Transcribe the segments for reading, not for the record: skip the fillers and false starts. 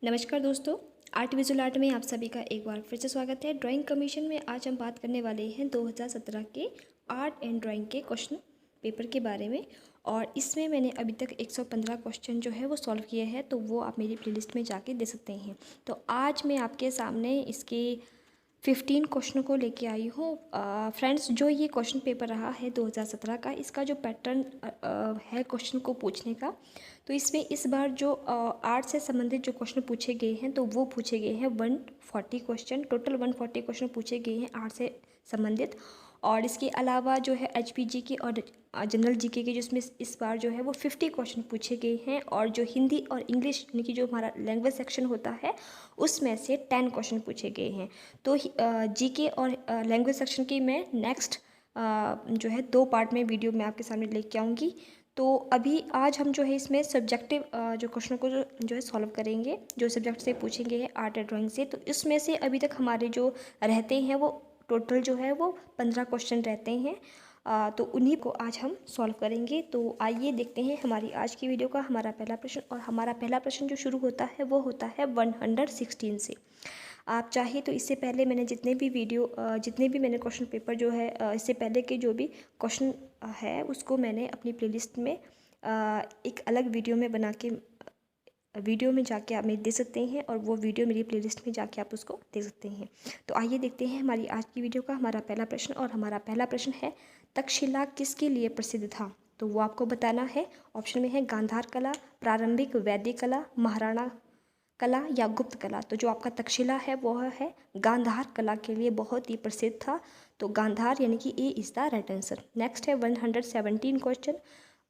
नमस्कार दोस्तों, art visual art में आप सभी का एक बार फिर से स्वागत है। ड्राइंग कमीशन में आज हम बात करने वाले हैं 2017 के आर्ट एंड ड्राइंग के क्वेश्चन पेपर के बारे में। और इसमें मैंने अभी तक 115 क्वेश्चन जो है वो सॉल्व किए हैं, तो वो आप मेरी प्लेलिस्ट में जाके दे सकते हैं। तो आज मैं आपके सामने इसके 15 क्वेश्चनों को लेके आई हूँ। फ्रेंड्स, जो ये क्वेश्चन पेपर रहा है 2017 का, इसका जो पैटर्न है क्वेश्चन को पूछने का, तो इसमें इस बार जो आर्ट से संबंधित जो क्वेश्चन पूछे गए हैं, तो वो पूछे गए हैं 140 क्वेश्चन। टोटल 140 क्वेश्चन पूछे गए हैं आर्ट से संबंधित। और इसके अलावा जो है HPG के और जनरल GK के, जिसमें इस बार जो है वो 50 क्वेश्चन पूछे गए हैं। और जो हिंदी और इंग्लिश यानी कि जो हमारा लैंग्वेज सेक्शन होता है, उसमें से 10 क्वेश्चन पूछे गए हैं। तो GK और लैंग्वेज सेक्शन की मैं नेक्स्ट जो है 2 पार्ट में वीडियो मैं आपके सामने लेके आऊँगी। तो अभी आज हम जो है इसमें सब्जेक्टिव जो क्वेश्चन को जो है सॉल्व करेंगे, जो सब्जेक्ट से पूछेंगे आर्ट एंड ड्राइंग से। तो इसमें से अभी तक हमारे जो रहते हैं वो टोटल जो है वो 15 क्वेश्चन रहते हैं। तो उन्हीं को आज हम सॉल्व करेंगे। तो आइए देखते हैं हमारी आज की वीडियो का हमारा पहला प्रश्न। और हमारा पहला प्रश्न जो शुरू होता है वो होता है 116 से। आप चाहे तो इससे पहले मैंने जितने भी मैंने क्वेश्चन पेपर जो है इससे पहले के जो भी क्वेश्चन है, उसको मैंने अपनी प्लेलिस्ट में एक अलग वीडियो में बना के वीडियो में जाके आप मेरे दे सकते हैं, और वो वीडियो मेरी प्लेलिस्ट में जाके आप उसको देख सकते हैं। तो आइए देखते हैं हमारी आज की वीडियो का हमारा पहला प्रश्न। और हमारा पहला प्रश्न है, तक्षशिला किसके लिए प्रसिद्ध था? तो वो आपको बताना है। ऑप्शन में है गांधार कला, प्रारंभिक वैदिक कला, महाराणा कला या गुप्त कला। तो जो आपका तक्षशिला है वह है गांधार कला के लिए बहुत ही प्रसिद्ध था। तो गांधार यानी कि A is the right answer. Next है 117 क्वेश्चन,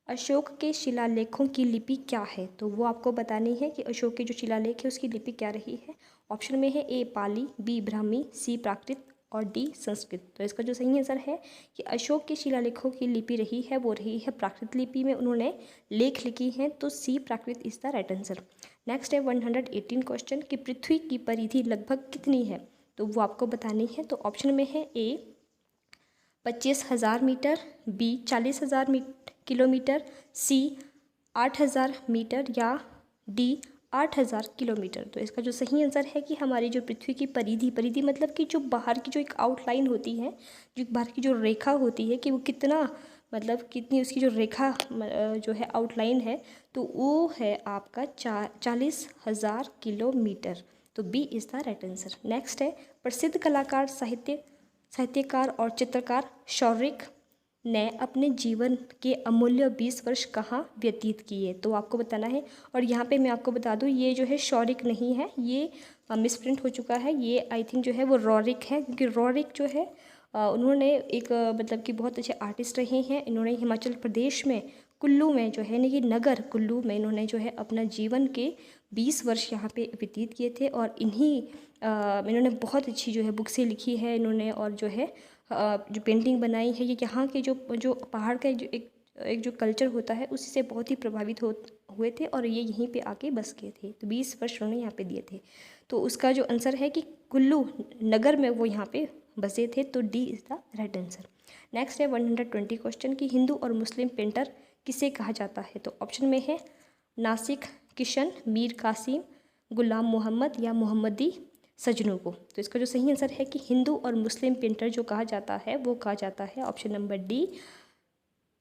अशोक के शिलालेखों की लिपि क्या है? तो वो आपको बतानी है कि अशोक के जो शिलालेख है उसकी लिपि क्या रही है। ऑप्शन में है ए पाली, बी ब्राह्मी, सी प्राकृत और डी संस्कृत। तो इसका जो सही आंसर है कि अशोक के शिलालेखों की लिपि रही है वो रही है प्राकृत लिपि में उन्होंने लेख लिखी हैं। तो C Prakrit is the right answer. Next है 118 क्वेश्चन कि पृथ्वी की परिधि लगभग कितनी है? तो वो आपको बतानी है। तो ऑप्शन में है ए 25,000 मीटर, बी 40,000 किलोमीटर, सी 8,000 मीटर या डी 8,000 किलोमीटर। तो इसका जो सही आंसर है कि हमारी जो पृथ्वी की परिधि मतलब कि जो बाहर की जो एक आउटलाइन होती है, जो बाहर की जो रेखा होती है, कि वो कितना मतलब कितनी उसकी जो रेखा जो है आउटलाइन है, तो वो है आपका 40,000 किलोमीटर। तो B is the right answer. Next है, प्रसिद्ध कलाकार साहित्यकार और चित्रकार शौरिक ने अपने जीवन के अमूल्य 20 वर्ष कहाँ व्यतीत किए? तो आपको बताना है। और यहाँ पे मैं आपको बता दूँ, ये जो है शौरिक नहीं है, ये मिसप्रिंट हो चुका है। ये आई थिंक जो है वो रौरिक है, क्योंकि रौरिक जो है उन्होंने एक मतलब कि बहुत अच्छे आर्टिस्ट रहे हैं। इन्होंने हिमाचल प्रदेश में कुल्लू में जो है यानी कि नगर कुल्लू में इन्होंने जो है अपना जीवन के 20 वर्ष यहाँ पे व्यतीत किए थे। और इन्होंने बहुत अच्छी जो है बुक्सें लिखी है इन्होंने, और जो है जो पेंटिंग बनाई है, ये यहाँ के जो पहाड़ का जो एक जो कल्चर होता है उसी से बहुत ही प्रभावित हुए थे, और ये यहीं पे आके बस गए थे। तो 20 वर्ष उन्होंने यहाँ पे दिए थे। तो उसका जो आंसर है कि कुल्लू नगर में वो यहाँ पे बसे थे। तो D is the right answer. Next है 120 क्वेश्चन की हिंदू और मुस्लिम पेंटर किसे कहा जाता है? तो ऑप्शन में है नासिक किशन, मीर कासिम, गुलाम मोहम्मद या मोहम्मदी सजनों को। तो इसका जो सही आंसर है कि हिंदू और मुस्लिम पेंटर जो कहा जाता है वो कहा जाता है ऑप्शन नंबर डी,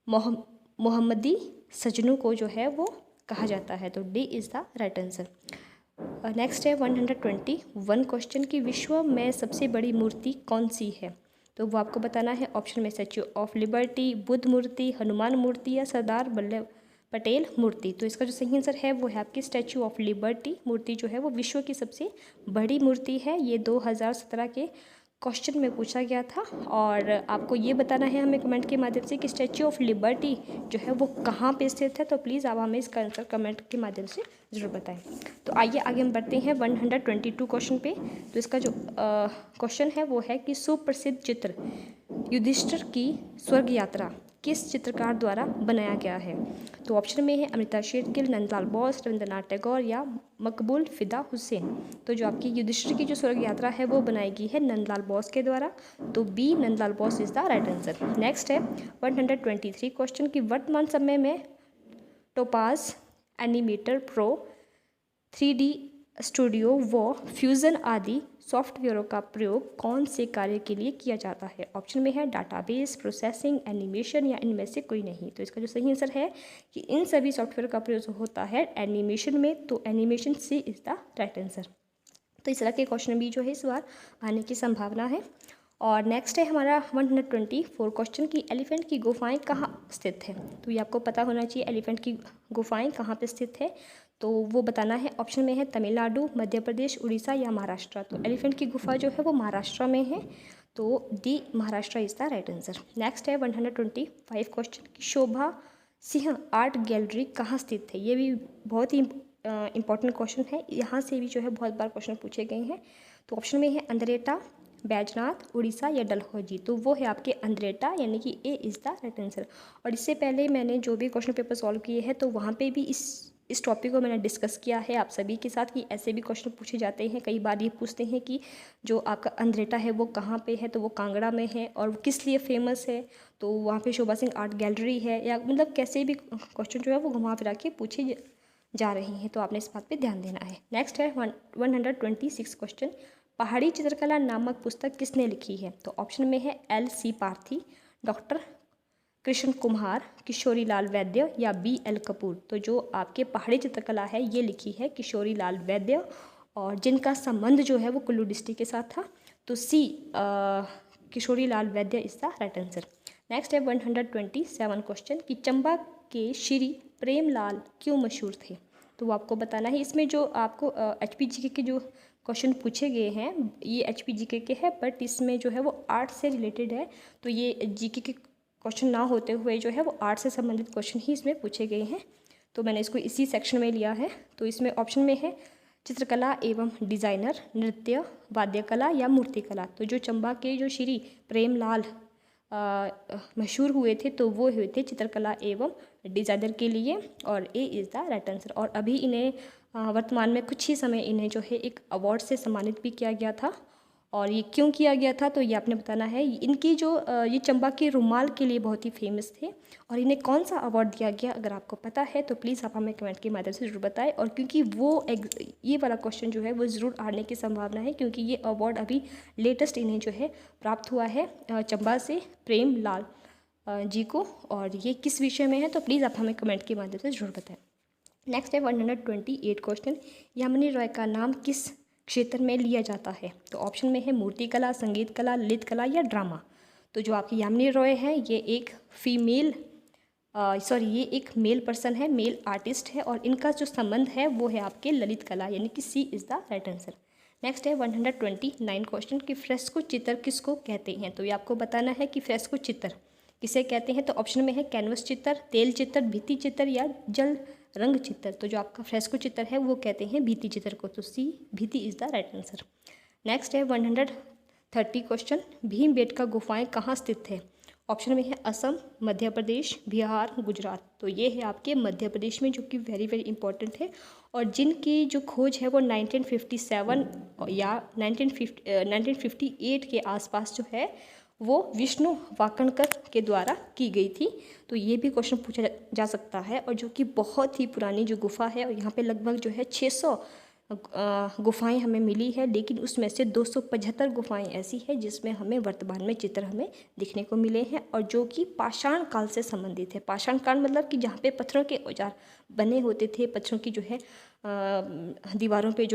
मोहम्मदी सजनों को जो है वो कहा जाता है। तो D is the right answer. Next है 121 क्वेश्चन की विश्व में सबसे बड़ी मूर्ति कौन सी है? तो वो आपको बताना है। ऑप्शन में स्टैच्यू ऑफ लिबर्टी, बुद्ध मूर्ति, हनुमान मूर्ति या सरदार वल्लभ पटेल मूर्ति। तो इसका जो सही आंसर है वो है आपकी स्टैच्यू ऑफ लिबर्टी मूर्ति जो है वो विश्व की सबसे बड़ी मूर्ति है। ये 2017 के क्वेश्चन में पूछा गया था। और आपको ये बताना है हमें कमेंट के माध्यम से कि स्टैच्यू ऑफ लिबर्टी जो है वो कहाँ पे स्थित है। तो प्लीज़ आप हमें इसका आंसर कमेंट के माध्यम से ज़रूर बताएं। तो आइए आगे हम बढ़ते हैं 122 क्वेश्चन पे। तो इसका जो क्वेश्चन है वो है कि सुप्रसिद्ध चित्र युधिष्ठिर की स्वर्ग यात्रा किस चित्रकार द्वारा बनाया गया है? तो ऑप्शन में है अमृता शेरगिल, नंदलाल बोस, रविंद्रनाथ टैगोर या मकबूल फिदा हुसैन। तो जो आपकी युधिष्ठिर की जो स्वर्ग यात्रा है वो बनाई गई है नंदलाल बोस के द्वारा। तो B Nandlal Bose is the right answer. Next है 123 क्वेश्चन की वर्तमान समय में Topaz animator pro 3D studio व फ्यूज़न आदि सॉफ्टवेयरों का प्रयोग कौन से कार्य के लिए किया जाता है? ऑप्शन में है डाटाबेस, प्रोसेसिंग, एनिमेशन या इनमें से कोई नहीं। तो इसका जो सही आंसर है कि इन सभी सॉफ्टवेयर का प्रयोग होता है एनिमेशन में, तो animation C is the right answer. तो इस तरह के क्वेश्चन भी जो है इस बार आने की संभावना है। और नेक्स्ट है हमारा 124 क्वेश्चन की एलिफेंट की गुफाएं कहाँ स्थित है। तो ये आपको पता होना चाहिए एलिफेंट की गुफाएं कहाँ पे स्थित है, तो वो बताना है। ऑप्शन में है तमिलनाडु, मध्य प्रदेश, उड़ीसा या महाराष्ट्र। तो एलिफेंट की गुफा जो है वो महाराष्ट्र में है, तो D Maharashtra is the right answer. Next है 125 क्वेश्चन की शोभा सिंह आर्ट गैलरी कहाँ स्थित है। ये भी बहुत ही इंपॉर्टेंट क्वेश्चन है, यहाँ से भी जो है बहुत बार क्वेश्चन पूछे गए हैं। तो ऑप्शन में है अंद्रेटा, बैजनाथ, उड़ीसा या डलहौजी। तो वो है आपके अंद्रेटा, यानी कि A is the right answer. और इससे पहले मैंने जो भी क्वेश्चन पेपर सॉल्व किए हैं तो वहाँ पे भी इस टॉपिक को मैंने डिस्कस किया है आप सभी के साथ कि ऐसे भी क्वेश्चन पूछे जाते हैं। कई बार ये पूछते हैं कि जो आपका अंद्रेटा है वो कहाँ पे है, तो वो कांगड़ा में है और वो किस लिए फेमस है, तो वहाँ पे शोभा सिंह आर्ट गैलरी है, या मतलब कैसे भी क्वेश्चन जो है वो घुमा फिरा के पूछे जा रही हैं, तो आपने इस बात पे ध्यान देना है। नेक्स्ट है 126 क्वेश्चन, पहाड़ी चित्रकला नामक पुस्तक किसने लिखी है। तो ऑप्शन में है L.C. पार्थी, डॉक्टर कृष्ण कुमार, किशोरी लाल वैद्य या B.L. कपूर। तो जो आपके पहाड़ी चित्रकला है ये लिखी है किशोरी लाल वैद्य, और जिनका संबंध जो है वो कुल्लू डिस्ट्रिक्ट के साथ था, तो C Kishori Lal Vaidya is the right answer. Next है 127 क्वेश्चन कि चंबा के श्री प्रेमलाल क्यों मशहूर थे। तो वो आपको बताना है। इसमें जो आपको HPGK के जो क्वेश्चन पूछे गए हैं ये HPGK के हैं, बट इसमें जो है वो आर्ट से रिलेटेड है, तो ये GK के क्वेश्चन ना होते हुए जो है वो आर्ट से संबंधित क्वेश्चन ही इसमें पूछे गए हैं, तो मैंने इसको इसी सेक्शन में लिया है। तो इसमें ऑप्शन में है चित्रकला एवं डिज़ाइनर, नृत्य, वाद्यकला या मूर्तिकला। तो जो चंबा के जो श्री प्रेमलाल मशहूर हुए थे तो वो हुए थे चित्रकला एवं डिज़ाइनर के लिए, और A is the right answer. और अभी इन्हें वर्तमान में कुछ ही समय इन्हें जो है एक अवार्ड से सम्मानित भी किया गया था, और ये क्यों किया गया था तो ये आपने बताना है। इनकी जो ये चंबा के रुमाल के लिए बहुत ही फेमस थे, और इन्हें कौन सा अवार्ड दिया गया अगर आपको पता है तो प्लीज़ आप हमें कमेंट के माध्यम से ज़रूर बताएं। और क्योंकि वो ये वाला क्वेश्चन जो है वो ज़रूर आने की संभावना है, क्योंकि ये अवार्ड अभी लेटेस्ट इन्हें जो है प्राप्त हुआ है चंबा से प्रेम लाल जी को, और ये किस विषय में है तो प्लीज़ आप हमें कमेंट के माध्यम से ज़रूर बताएं। नेक्स्ट है 128 क्वेश्चन, यामिनी रॉय का नाम किस क्षेत्र में लिया जाता है। तो ऑप्शन में है मूर्तिकला, संगीत कला, ललित कला या ड्रामा। तो जो आपकी यामिनी रॉय है ये एक ये एक मेल पर्सन है, मेल आर्टिस्ट है, और इनका जो संबंध है वो है आपके ललित कला, यानी कि C is the right answer. Next है 129 क्वेश्चन कि फ्रेस्को चित्र किसको कहते हैं। तो ये आपको बताना है कि फ्रेस्को चित्र किसे कहते हैं। तो ऑप्शन में है कैनवस चित्र, तेल चित्र, भित्ति चित्र या जल रंग चित्र। तो जो आपका फ्रेस्को चित्र है वो कहते हैं भित्ति चित्र को, तो C भित्ति is the right answer. Next है 130 क्वेश्चन, भीमबेटका गुफाएं कहाँ स्थित है। ऑप्शन में है असम, मध्य प्रदेश, बिहार, गुजरात। तो ये है आपके मध्य प्रदेश में, जो कि वेरी वेरी इंपॉर्टेंट है, और जिनकी जो खोज है वो 1957 या 1958 के आसपास जो है वो विष्णु वाकणकर के द्वारा की गई थी। तो ये भी क्वेश्चन पूछा जा सकता है, और जो कि बहुत ही पुरानी जो गुफा है, और यहाँ पे लगभग जो है 600 गुफाएं हमें मिली है, लेकिन उसमें से 275 गुफाएं ऐसी है जिसमें हमें वर्तमान में चित्र हमें दिखने को मिले हैं, और जो कि पाषाण काल से संबंधित है। पाषाण काल मतलब कि जहाँ पे पत्थरों के औजार बने होते थे, पत्थरों की जो है दीवारों पे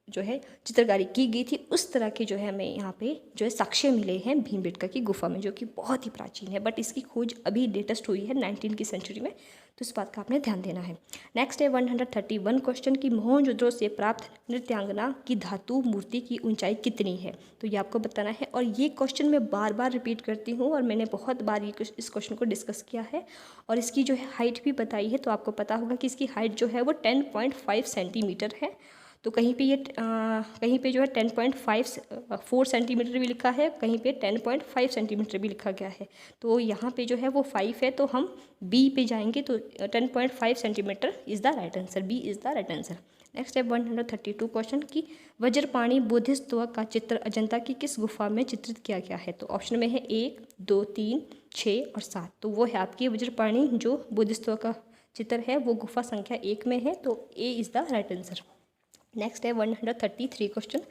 जो है चित्रकारी की गई थी, उस तरह के जो है हमें यहाँ पे जो है साक्ष्य मिले हैं भीमबेटका की गुफा में, जो कि बहुत ही प्राचीन है, बट इसकी खोज अभी लेटेस्ट हुई है 19वीं की सेंचुरी में, तो इस बात का आपने ध्यान देना है। नेक्स्ट है 131 क्वेश्चन की मोहनजोदड़ो से प्राप्त नृत्यांगना की धातु मूर्ति की ऊंचाई कितनी है। तो ये आपको बताना है, और ये क्वेश्चन मैं बार बार रिपीट करती हूँ, और मैंने बहुत बार इस क्वेश्चन को डिस्कस किया है, और इसकी जो है हाइट भी बताई है। तो आपको पता होगा कि इसकी हाइट जो है वो 10.5 सेंटीमीटर है। तो कहीं पे जो है 10.54 सेंटीमीटर भी लिखा है, कहीं पे 10.5 सेंटीमीटर भी लिखा गया है। तो यहाँ पे जो है वो 5 है, तो हम B पे जाएंगे, तो 10.5 centimetre is the right answer, B is the right answer. Next है 132 क्वेश्चन की वज्रपाणी बुद्धिस्ट स्तूप का चित्र अजंता की किस गुफा में चित्रित किया गया है। तो ऑप्शन में है 1, 2, 3, 6 और 7। तो वो है आपकी वज्रपाणी जो बुद्धिस्ट स्तूप का चित्र है वो गुफा संख्या 1 में है, तो A is the right answer. Next है 133 क्वेश्चन।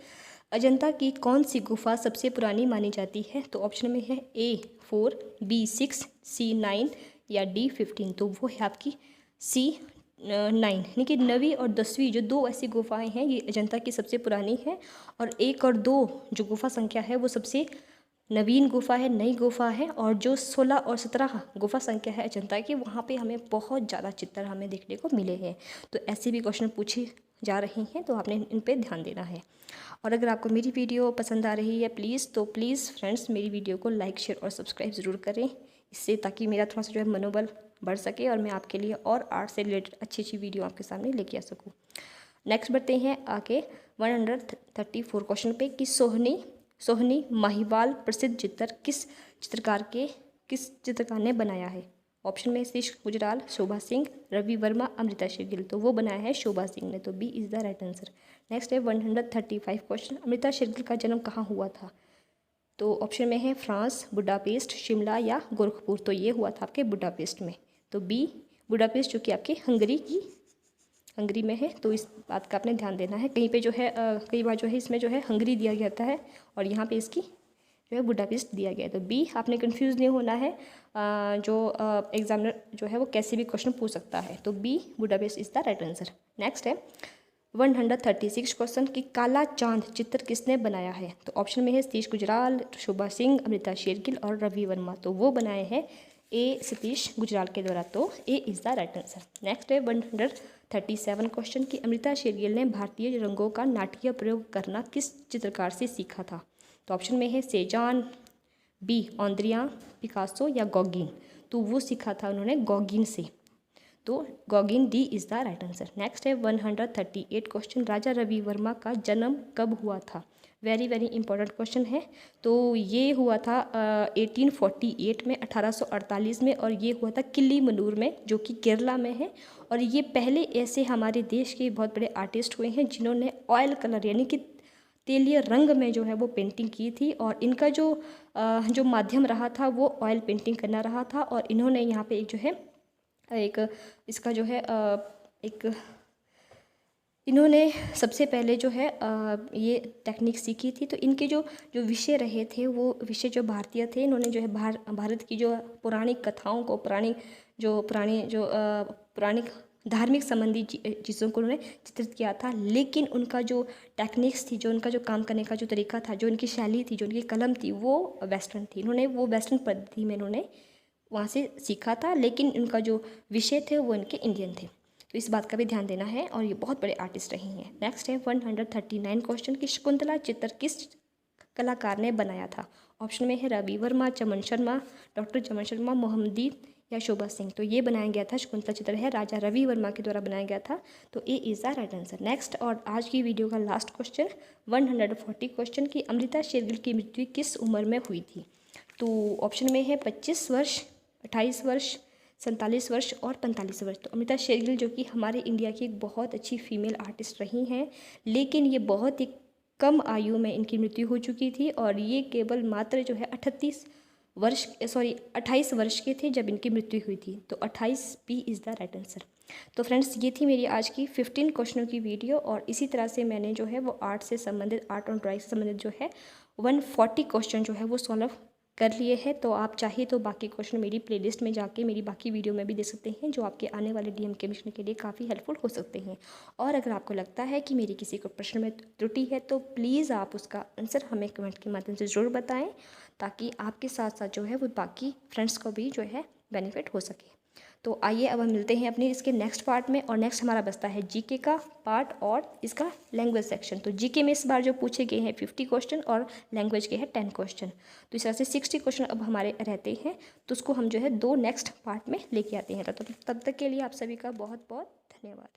अजंता की कौन सी गुफा सबसे पुरानी मानी जाती है? तो ऑप्शन में है A4, B6, C9 या D15। तो वो है आपकी C9, यानी कि 9वीं और 10वीं जो दो ऐसी गुफाएं हैं ये अजंता की सबसे पुरानी है, और 1 और 2 जो गुफा संख्या है वो सबसे नवीन गुफा है, नई गुफा है। और जो 16 और 17 गुफा संख्या है अजंता की, वहाँ पे हमें बहुत ज़्यादा चित्र हमें देखने को मिले हैं। तो ऐसे भी क्वेश्चन पूछे जा रहे हैं, तो आपने इन पे ध्यान देना है। और अगर आपको मेरी वीडियो पसंद आ रही है प्लीज़ फ्रेंड्स मेरी वीडियो को लाइक, शेयर और सब्सक्राइब ज़रूर करें, इससे ताकि मेरा थोड़ा सा जो है मनोबल बढ़ सके और मैं आपके लिए और आर्ट से रिलेटेड अच्छी वीडियो आपके सामने लेके आ सकूँ। नेक्स्ट बढ़ते हैं आगे 134 क्वेश्चन पे कि सोहनी माहीवाल प्रसिद्ध चित्र किस चित्रकार ने बनाया है? ऑप्शन में सतीश गुजराल, शोभा सिंह, रवि वर्मा, अमृता शेरगिल। तो वो बनाया है शोभा सिंह ने, तो B is the right answer. Next है 135 क्वेश्चन। अमृता शेरगिल का जन्म कहाँ हुआ था? तो ऑप्शन में है फ्रांस, बुडापेस्ट, शिमला या गोरखपुर। तो ये हुआ था आपके बुडापेस्ट में, तो बी बुडापेस्ट जो कि आपके हंगरी में है। तो इस बात का आपने ध्यान देना है। कहीं पे जो है कई बार जो है इसमें जो है हंगरी दिया जाता है और यहाँ पे इसकी जो है बुडापेस्ट दिया गया है। तो बी आपने कंफ्यूज नहीं होना है, जो एग्जामिनर जो है वो कैसे भी क्वेश्चन पूछ सकता है। तो B Budapest is the right answer. Next है 136 क्वेश्चन कि काला चांद चित्र किसने बनाया है? तो ऑप्शन में है सतीश गुजराल, शोभा सिंह, अमृता शेरगिल और रवि वर्मा। तो वो बनाए हैं ए सतीश गुजराल के द्वारा, तो A is the right answer. Next है 137 क्वेश्चन कि अमृता शेरगिल ने भारतीय रंगों का नाटकीय प्रयोग करना किस चित्रकार से सीखा था? तो ऑप्शन में है सेजान, बी ऑन्द्रिया, पिकासो या गॉगिन। तो वो सीखा था उन्होंने गॉगिन से, तो Gauguin D is the right answer. Next है 138 क्वेश्चन राजा रवि वर्मा का जन्म कब हुआ था? वेरी इंपॉर्टेंट क्वेश्चन है। तो ये हुआ था 1848 में, 1848 में, और ये हुआ था किल्ली मनूर में जो कि केरला में है। और ये पहले ऐसे हमारे देश के बहुत बड़े आर्टिस्ट हुए हैं जिन्होंने ऑयल कलर यानी कि तेलीय रंग में जो है वो पेंटिंग की थी, और इनका जो माध्यम रहा था वो ऑयल पेंटिंग करना रहा था। और इन्होंने यहाँ पे एक जो है इसका जो है इन्होंने सबसे पहले जो है ये टेक्निक सीखी थी। तो इनके जो विषय रहे थे वो विषय जो भारतीय थे। इन्होंने जो है भारत की जो पौराणिक कथाओं को, पुरानी धार्मिक संबंधी चीज़ों को उन्होंने चित्रित किया था। लेकिन उनका जो टेक्निक्स थी, जो उनका जो काम करने का जो तरीका था, जो उनकी शैली थी, जो उनकी कलम थी, वो वेस्टर्न थी। इन्होंने वो वेस्टर्न पद्धति में इन्होंने वहाँ से सीखा था, लेकिन उनका जो विषय थे वो इनके इंडियन थे। तो इस बात का भी ध्यान देना है, और ये बहुत बड़े आर्टिस्ट रहे हैं। नेक्स्ट है 139 क्वेश्चन कि शकुंतला चित्र किस कलाकार ने बनाया था? ऑप्शन में है रवि वर्मा, चमन शर्मा, डॉक्टर चमन शर्मा, मोहम्मदी या शोभा सिंह। तो ये बनाया गया था, शकुंतला चित्र है राजा रवि वर्मा के द्वारा बनाया गया था, तो A is the right answer. Next और आज की वीडियो का लास्ट क्वेश्चन 140 क्वेश्चन की अमृता शेरगिल की मृत्यु किस उम्र में हुई थी? तो ऑप्शन में है 25 वर्ष, 28 वर्ष, 47 वर्ष और 45 वर्ष। तो अमृता शेरगिल जो कि हमारे इंडिया की एक बहुत अच्छी फीमेल आर्टिस्ट रही हैं, लेकिन ये बहुत ही कम आयु में इनकी मृत्यु हो चुकी थी, और ये केवल मात्र जो है 28 वर्ष के थे जब इनकी मृत्यु हुई थी। तो 28 B is the right answer. तो फ्रेंड्स ये थी मेरी आज की 15 क्वेश्चनों की वीडियो, और इसी तरह से मैंने जो है वो आर्ट और ड्राइंग से संबंधित जो है 140 क्वेश्चन जो है वो सॉल्व कर लिए हैं। तो आप चाहे तो बाकी क्वेश्चन मेरी प्लेलिस्ट में जाके मेरी बाकी वीडियो में भी देख सकते हैं, जो आपके आने वाले डीएम के मिशन के लिए काफ़ी हेल्पफुल हो सकते हैं। और अगर आपको लगता है कि मेरी किसी को प्रश्न में त्रुटि है तो प्लीज़ आप उसका आंसर हमें कमेंट के माध्यम से ज़रूर बताएं, ताकि आपके साथ साथ जो है वो बाकी फ्रेंड्स को भी जो है बेनिफिट हो सके। तो आइए अब हम मिलते हैं अपने इसके नेक्स्ट पार्ट में, और नेक्स्ट हमारा बचता है जीके का पार्ट और इसका लैंग्वेज सेक्शन। तो जीके में इस बार जो पूछे गए हैं 50 क्वेश्चन और लैंग्वेज के हैं 10 क्वेश्चन। तो इस तरह से 60 क्वेश्चन अब हमारे रहते हैं, तो उसको हम जो है 2 नेक्स्ट पार्ट में लेके आते हैं। तब तक के लिए आप सभी का बहुत बहुत धन्यवाद।